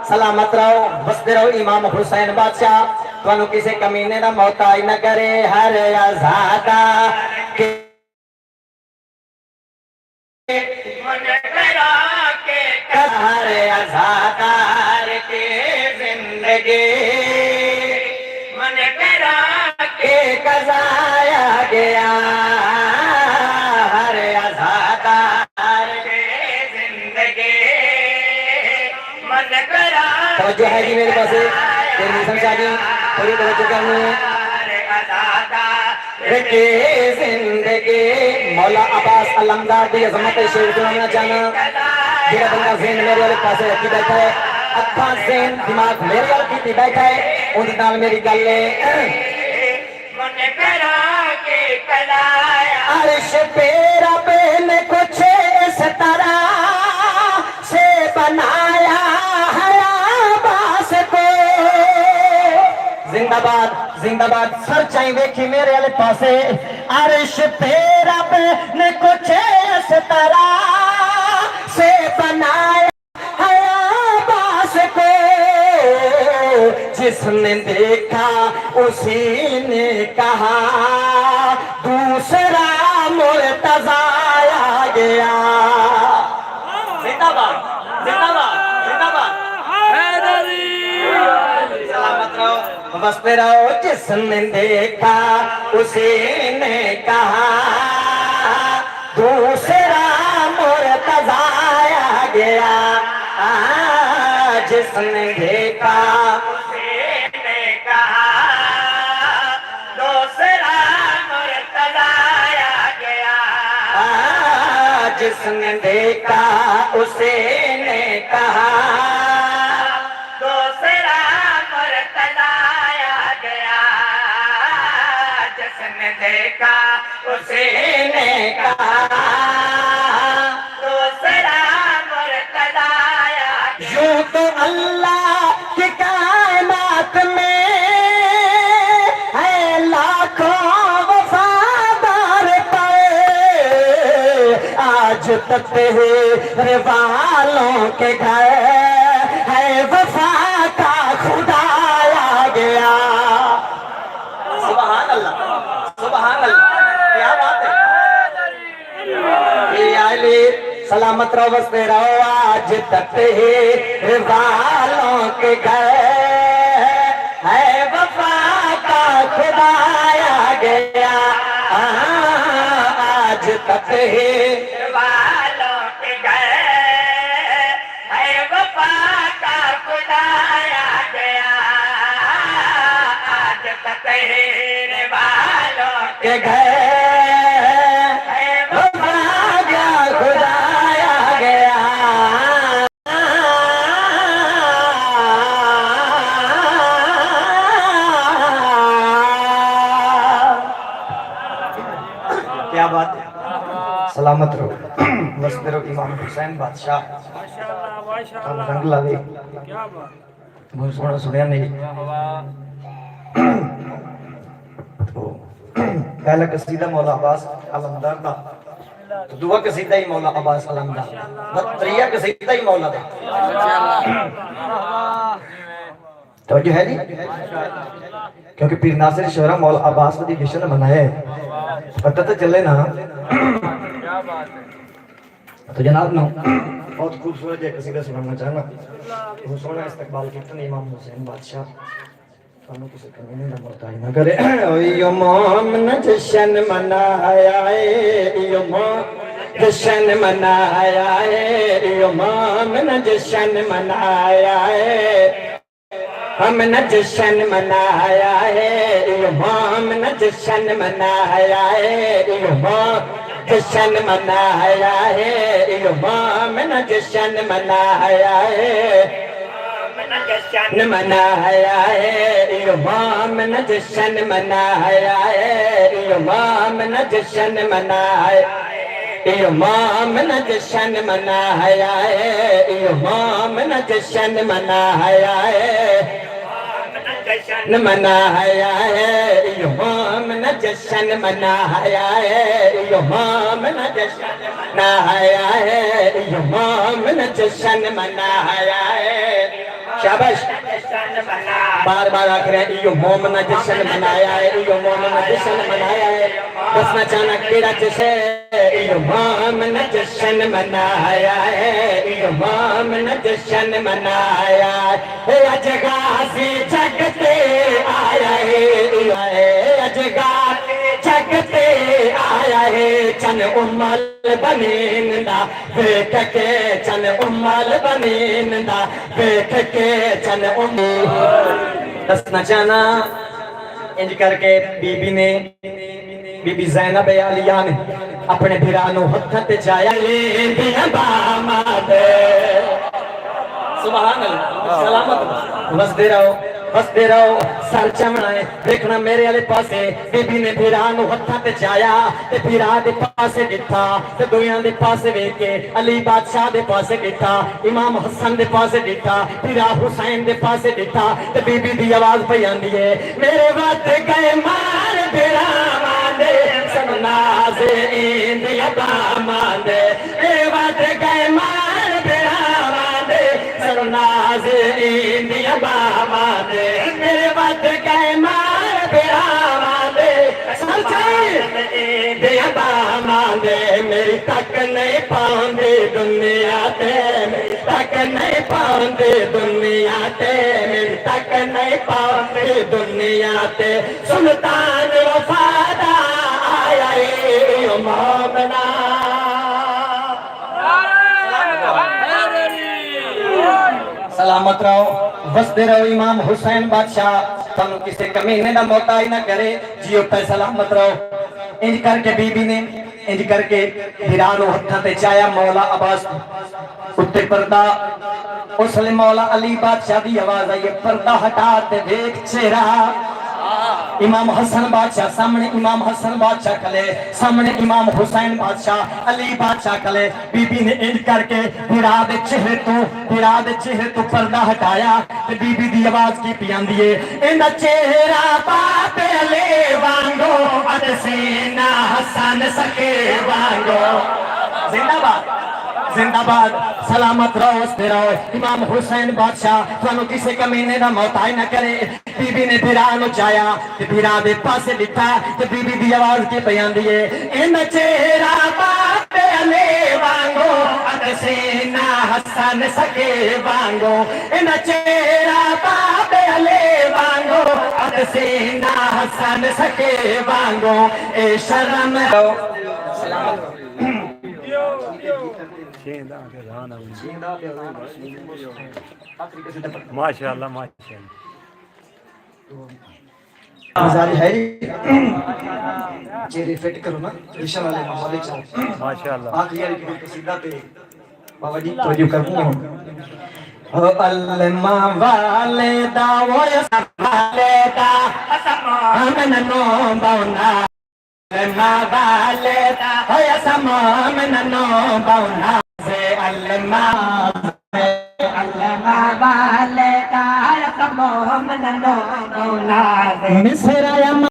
سلامت رہو بستے رہو امام حسین بادشاہ تانوں کسے کمینے دا محتاج نہ کرے ہر آزادہ کے ہر آزادار کی زندگی من کرا کے قضایا گیا ہر آزادار کی زندگی من کرا توجہ ہے جی میرے پاس تیری نیسم شاہ جی تھوڑی توجہ کرنی ہے کی زندگی مولا عباس علمدار دی عظمت شیر سنانا چاہنا جیرا بندہ ذہن میرے والے پاسے رکھی بیٹھا ہے اکھاں ذہن دماغ میرے والے کیتی بیٹھا ہے ان نال میری گل ہے من کرا کے کلایا عرش پہ رب نے کچھ اس طرح سے بنایا ہے عباس کو زندہ باد سر چاہیں دیکھی میرے والے پاسے عرش پہ رب نے کچھ اس طرح سے بنایا ہے عباس کو جس نے دیکھا اسی نے کہا دوسرا مرتضی آ گیا زندہ باد سلامت رہو بستے رہو جس نے دیکھا اسی نے کہا دوسرا مرتضی آ گیا جس نے دیکھا اسی نے کہا دوسرا مرتضی آ گیا جس نے دیکھا اسی نے کہا دیکھا اسی نے کہا دوسرا مرتضی آ گیا یوں تو اللہ کی کائنات میں ہے لاکھوں وفادار پائے آج تک تیرے والوں کے گھر ہے وفا کا خدا آ گیا سبحان اللہ کیا بات ہے یہ علی سلامت رہو بستے رہو آج تک تیرے والوں کے گھر ہے وفا کا خدا آ گیا آج تک تیرے والوں کے گھر ہے وفا کا خدا آ گیا آج تک تیرے والوں کے گھر وفا کا خدا آ گیا کیا بات ہے سلامت رہو بستے رہو امام حسین بادشاہ رنگ لگے بہت سونا سنیا نہیں پہلا قصیدہ مولا عباس علمدار دا تو دوسرا قصیدہ ہی مولا عباس علمدار تیسرا قصیدہ ہی مولا دا توجہ ہے جی کیونکہ پیر ناصر شہرہ مولا عباس دی جشن منایا ہے پتہ تو چلے نا تو جناب نے بہت خوبصورت ہے قصیدہ سنانا چاہنا وہ سونا استقبال کیتا امام حسین بادشاہ تانوں کسی کمینے نہ محتاج نہ کرے امام نے جشن منایا ہے امام جشن منایا ہے امام نے جشن منایا ہے ہم نے جشن منایا ہے امام نے جشن منایا ہے امام جشن منایا ہے امام نے جشن منایا ہے جشن منایا ہے امام نے جشن منایا ہے امام نے جشن منایا امام نے جشن منایا ہے امام نے جشن منایا ہے جشن منایا ہے امام نے جشن منایا ہے امام نے جشن منایا ہے امام نے جشن منایا ہے شاباش بار بار آخر ہے ایو مومنہ جشن منایا ہے ایو مومنہ جشن منایا ہے دسنا چاہنا کیڑا جشن ہے ایو مومنہ جشن منایا ہے ایو مومنہ جشن منایا ہے اج غازی جگتے آیا ہے اج غازی جگتے آیا ہے چن امال بنیندا بیٹھ کے چن امال بنیندا بیٹھ کے چن دسنا چاہنا انج کر کے بی بی نے بی بی زینب عالیہ نے اپنے بھرانو ہتھت چایا لیندیاں باماد سبحان اللہ سلامت وسدے رہو سر چمنا ہے دیکھنا میرے والے پاسے بی بی نے بھرانو ہتھاں تے چایا تے بھرا دے پاسے ڈٹھا تے دویاں دے پاسے ویکھ کے علی بادشاہ دے پاسے ڈٹھا امام حسن دے پاسے ڈٹھا بھرا حسین دے پاسے ڈٹھا تے بی بی دی آواز پئی آندی ہے میرے وقت گئے مار بھراواں دے سب نازیں دی اباماں دے میرے وقت گئے مار بھراواں دے سب نازیں دی اباماں دے میرے وقت گئے مار بھراواں دے سب چاہیے دی اباماں دے میری تک نہیں پاؤندے دنیا تے میری تک نہیں پاؤندے دنیا تے میری تک نہیں پاؤندے دنیا تے سلطان وفادہ آیا ہے مومنہ سلامت رہو وسدے رہو امام حسین بادشاہ تانوں کسے کمینے دا محتاج نہ کرے جیو پہ سلامت رہو انج کر کے بی بی نے انج کر کے بھرانو ہتھاں تے چایا مولا عباس اتے پردہ اس لئے مولا علی بادشاہ دی آواز آئی پردہ ہٹا تے دیکھ چہرہ امام حسن بادشاہ سامنے امام حسن بادشاہ کھلے سامنے امام حسین بادشاہ علی بادشاہ کھلے بی بی نے انج کر کے بھرا دے چہرے تو پردہ ہٹایا تے بی بی دی آواز کی پیاندی ہے اندا چہرہ باپ علی وانگو اد سینہ حسن سکے وانگو زندہ باد سلامت رہو وسدے رہو امام حسین بادشاہ تانوں کسے کمینے دا محتاج نہ کرے بی بی نے بھرا نو چایا تے بھرا دے پاسے ڈٹھا تے بی بی دی آواز کی پیاندی ہے ان چہرہ باپ علی وانگو اد سینہ حسن سکے وانگو ان چہرہ باپ علی وانگو اد سینہ حسن سکے وانگو اے شرم ماشاء اللہ مزاری ہے چہرے فٹ کرو نا رشن والے مالک صاحب ماشاء اللہ آخری والی کی قصیدہ پہ بابا جی توجہ کرنی ہوں علمہ والدہ وہ یسم والدہ من نو بونا علمہ والدہ وہ یسم من نو بونا سے علمہ والدہ یسم من نو بونا سے مصر